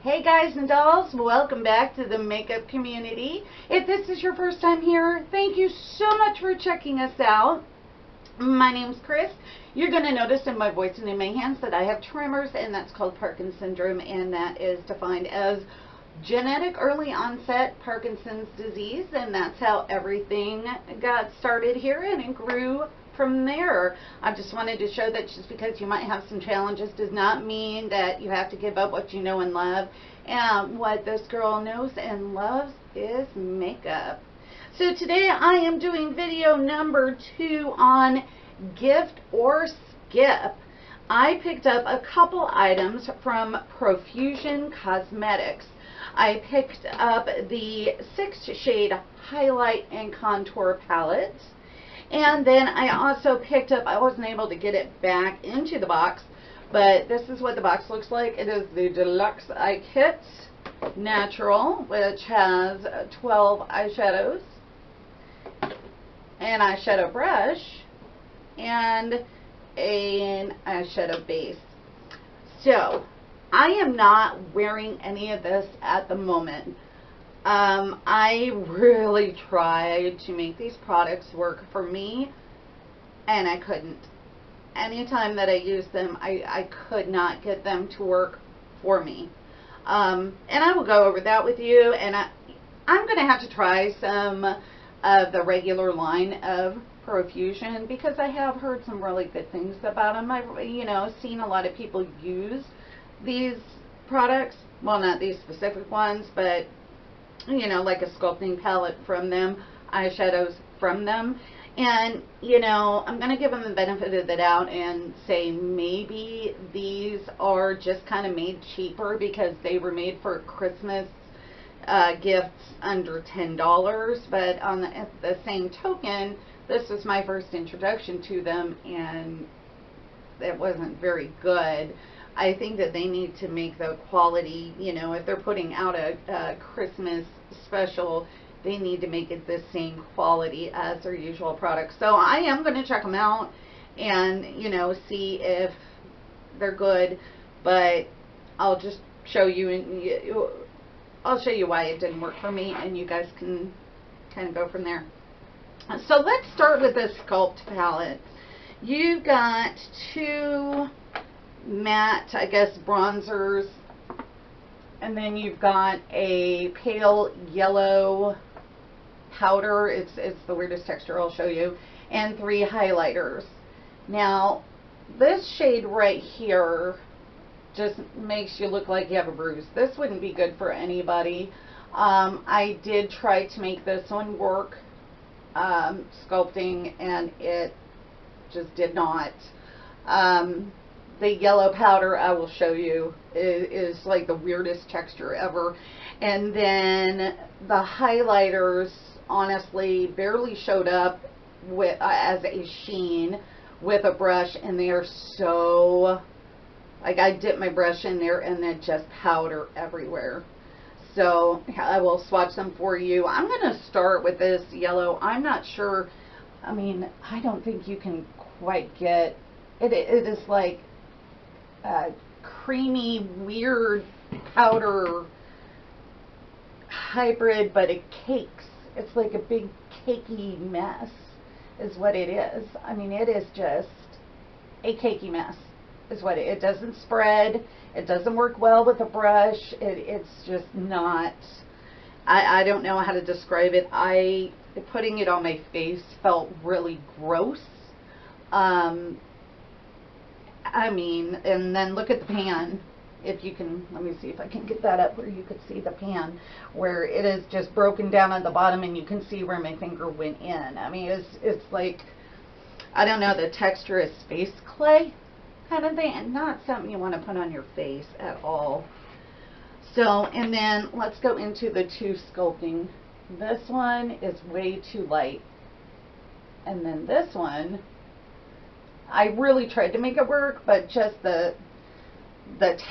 Hey guys and dolls, welcome back to the makeup community. If this is your first time here, thank you so much for checking us out. My name's Chris. You're going to notice in my voice and in my hands that I have tremors, and that's called Parkinson's syndrome, and that is defined as genetic early onset Parkinson's disease, and that's how everything got started here, and it grew from there. I just wanted to show that just because you might have some challenges does not mean that you have to give up what you know and love. And what this girl knows and loves is makeup. So today I am doing video number 2 on gift or skip. I picked up a couple items from Profusion Cosmetics. I picked up the 6 shade highlight and contour palette. And then I also picked up, I wasn't able to get it back into the box, but this is what the box looks like. It is the Deluxe Eye Kit Natural, which has 12 eyeshadows, an eyeshadow brush, and an eyeshadow base. So, I am not wearing any of this at the moment. I really tried to make these products work for me, and I couldn't. Anytime that I used them, I could not get them to work for me. And I will go over that with you, and I'm going to have to try some of the regular line of Profusion, because I have heard some really good things about them. I've, seen a lot of people use these products. Well, not these specific ones, but like a sculpting palette from them, eyeshadows from them. And, I'm going to give them the benefit of the doubt and say maybe these are just kind of made cheaper because they were made for Christmas gifts under $10. But on the same token, this was my first introduction to them, and it wasn't very good. I think that they need to make the quality, if they're putting out a Christmas special, they need to make it the same quality as their usual products. So I am going to check them out and, see if they're good, but I'll just show you, and I'll show you why it didn't work for me, and you guys can kind of go from there. So let's start with this Sculpt palette. You've got 2 matte, I guess, bronzers, and then you've got a pale yellow powder. It's the weirdest texture, I'll show you, and 3 highlighters. Now this shade right here just makes you look like you have a bruise. This wouldn't be good for anybody. I did try to make this one work sculpting, and it just did not. The yellow powder, I will show you, is like the weirdest texture ever. And then the highlighters, honestly, barely showed up with as a sheen with a brush, and they are so, like, I dip my brush in there and then just powder everywhere. So I will swatch them for you. I'm going to start with this yellow. I'm not sure, I don't think you can quite get, it is like a creamy, weird powder hybrid, but it cakes. It's like a big cakey mess is what it is. It is just a cakey mess is what it doesn't spread. It doesn't work well with a brush. It's just not, I don't know how to describe it. Putting it on my face felt really gross. And then look at the pan. If you can, let me see if I can get that up where you could see the pan, where it is just broken down at the bottom, and you can see where my finger went in. It's like, I don't know, the texture is space clay kind of thing, and not something you want to put on your face at all. So, and then let's go into the 2 sculpting. This one is way too light, and then this one, I really tried to make it work, but just the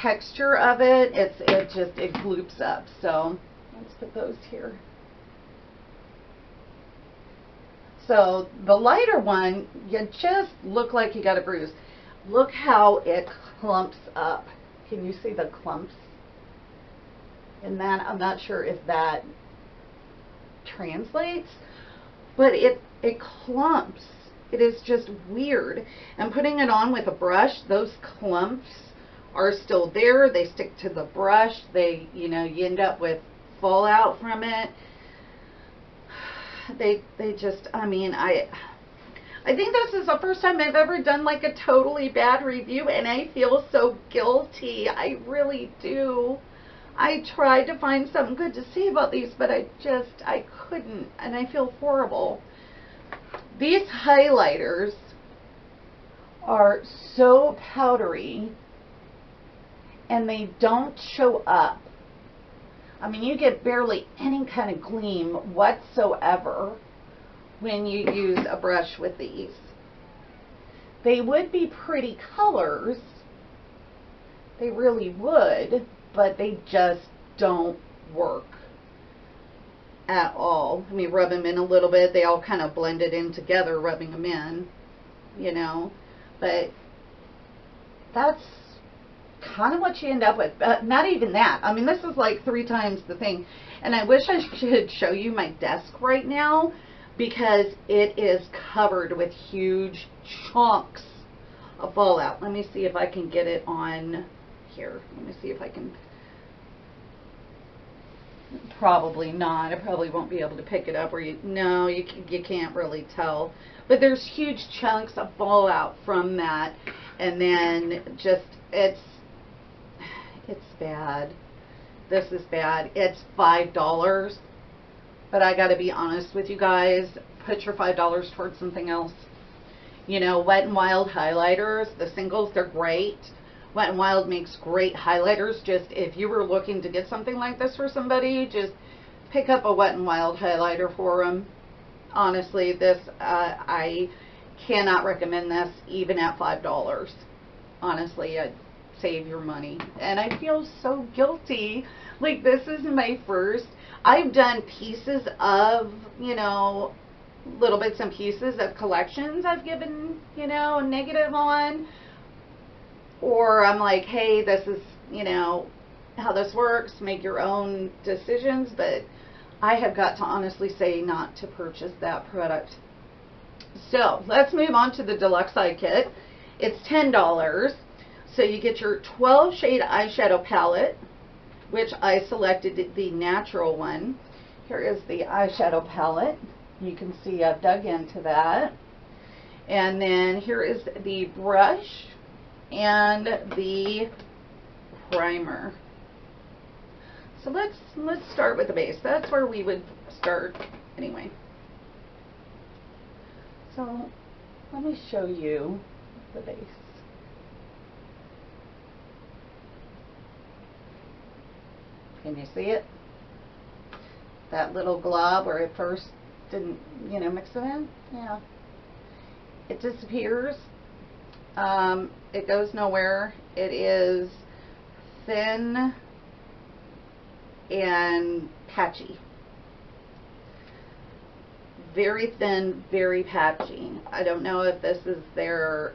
texture of it, it gloops up. So let's put those here. So the lighter one, you just look like you got a bruise. Look how it clumps up. Can you see the clumps? And that, I'm not sure if that translates, but it clumps. It is just weird. And putting it on with a brush, those clumps are still there. They stick to the brush. They, you know, you end up with fallout from it. They just, I mean, I think this is the first time I've ever done like a totally bad review, and I feel so guilty. I really do. I tried to find something good to say about these, but I couldn't, and I feel horrible. These highlighters are so powdery, and they don't show up. I mean, you get barely any kind of gleam whatsoever when you use a brush with these. They would be pretty colors. They really would, but they just don't work at all. I mean, rub them in a little bit. They all kind of blended in together, rubbing them in, you know. But that's kind of what you end up with. Not even that. I mean, this is like 3 times the thing. And I wish I could show you my desk right now, because it is covered with huge chunks of fallout. Let me see if I can get it on here. Let me see if I can. Probably not. I probably won't be able to pick it up, or you can't really tell. But there's huge chunks of fallout from that, and then just it's bad. This is bad. It's $5, but I got to be honest with you guys. Put your $5 towards something else. You know, Wet n Wild highlighters, the singles, they're great. Wet n Wild makes great highlighters. Just if you were looking to get something like this for somebody, just pick up a Wet n Wild highlighter for them. Honestly, this I cannot recommend this even at $5. Honestly, I'd save your money. And I feel so guilty. Like, this is my first. I've done pieces of, you know, little bits and pieces of collections I've given, you know, a negative on. Or I'm like, hey, this is, you know, how this works. Make your own decisions. But I have got to honestly say not to purchase that product. So let's move on to the Deluxe Eye Kit. It's $10. So you get your 12 shade eyeshadow palette, which I selected the natural one. Here is the eyeshadow palette. You can see I've dug into that. And then here is the brush and the primer. So let's start with the base. That's where we would start anyway. So let me show you the base. Can you see it? That little glob where it first didn't, you know, mix it in? Yeah. It disappears. It goes nowhere. It is thin and patchy. Very thin, very patchy. I don't know if this is their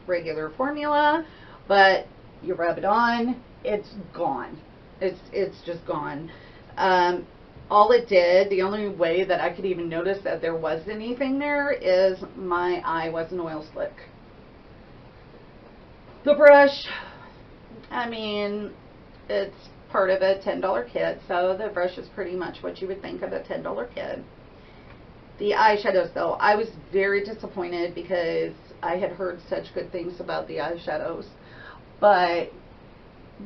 regular formula, but you rub it on, it's gone. It's just gone. All it did, the only way that I could even notice that there was anything there is my eye was an oil slick. The brush, I mean, it's part of a $10 kit, so the brush is pretty much what you would think of a $10 kit. The eyeshadows, though, I was very disappointed because I had heard such good things about the eyeshadows, but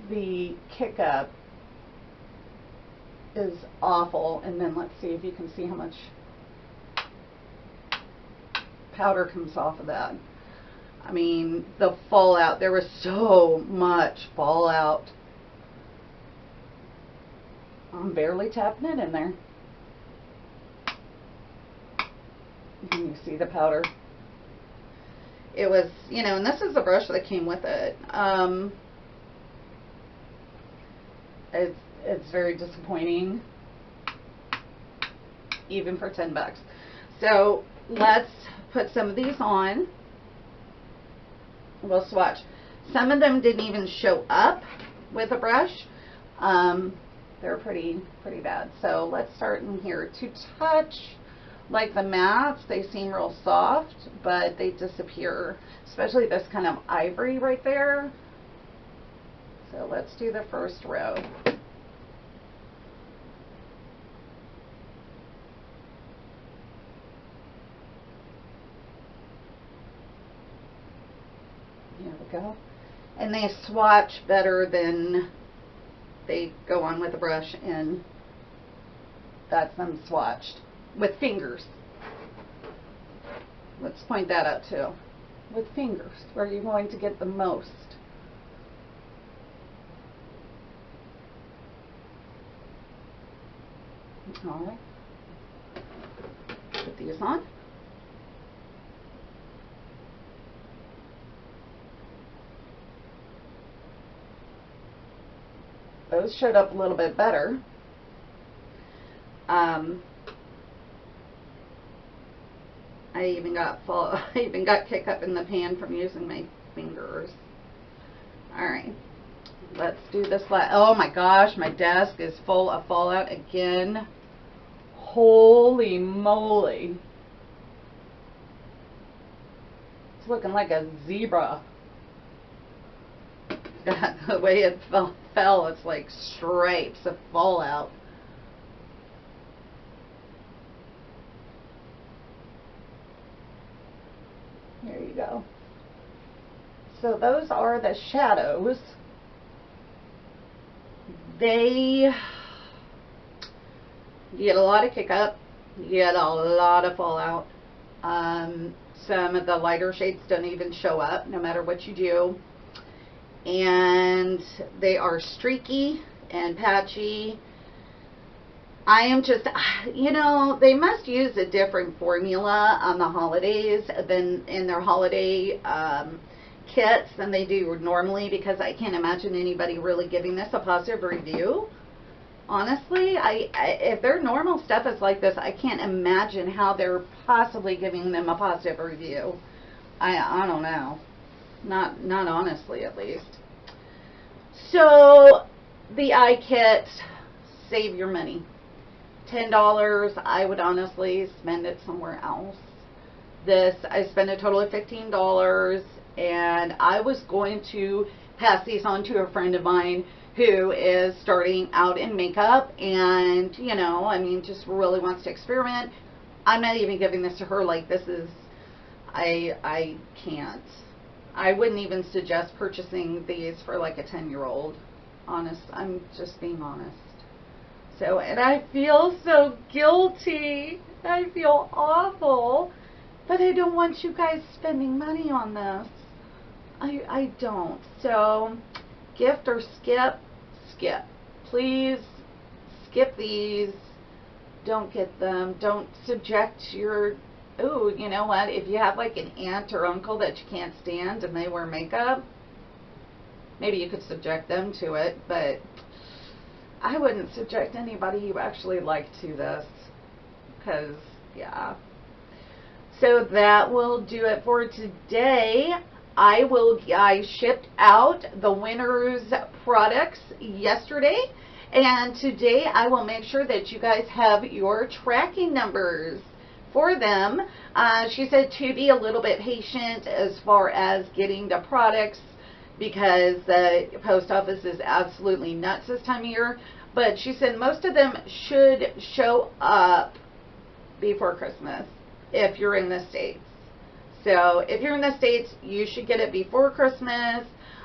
the Kick Up is awful. And then let's see if you can see how much powder comes off of that. I mean, the fallout, there was so much fallout. I'm barely tapping it in there. Can you see the powder? It was, you know, and this is the brush that came with it. It's very disappointing, even for $10. So let's put some of these on. We'll swatch. Some of them didn't even show up with a brush. They're pretty bad. So let's start in here. To touch, like the mats, they seem real soft, but they disappear, especially this kind of ivory right there. So let's do the first row. Here we go. And they swatch better than they go on with a brush, and that's them swatched with fingers. Let's point that out too. With fingers, where you're going to get the most. All right. Put these on. Those showed up a little bit better. I even got kick up in the pan from using my fingers. All right, let's do this last. Oh my gosh, my desk is full of fallout again. Holy moly! It's looking like a zebra. The way it fell, it's like stripes of fallout. There you go. So those are the shadows. You get a lot of kick up, you get a lot of fallout. Some of the lighter shades don't even show up no matter what you do. And they are streaky and patchy. I am just, you know, they must use a different formula on the holidays than in their holiday kits than they do normally, because I can't imagine anybody really giving this a positive review. Honestly, if their normal stuff is like this, I can't imagine how they're possibly giving them a positive review. I don't know. Not honestly, at least. So the eye kit, save your money. $10, I would honestly spend it somewhere else. This, I spent a total of $15, and I was going to pass these on to a friend of mine who is starting out in makeup, and, you know, I mean, just really wants to experiment. I'm not even giving this to her. Like, this is, I can't. I wouldn't even suggest purchasing these for like a 10-year-old. Honest, I'm just being honest. So, and I feel so guilty. I feel awful. But I don't want you guys spending money on this. I don't. So, gift or skip? Skip. Please skip these. Don't get them. Don't subject your... Ooh, you know what? If you have like an aunt or uncle that you can't stand and they wear makeup, maybe you could subject them to it, but I wouldn't subject anybody you actually like to this, because, yeah. So that will do it for today. I shipped out the winner's products yesterday, and today I will make sure that you guys have your tracking numbers for them. She said to be a little bit patient as far as getting the products, because the post office is absolutely nuts this time of year. But she said most of them should show up before Christmas if you're in the States. So if you're in the States, you should get it before Christmas.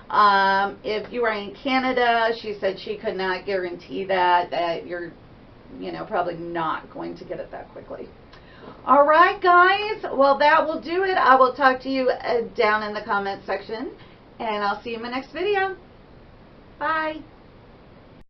If you are in Canada, she said she could not guarantee that you're, you know, probably not going to get it that quickly. All right, guys. Well, that will do it. I will talk to you down in the comment section, and I'll see you in my next video. Bye.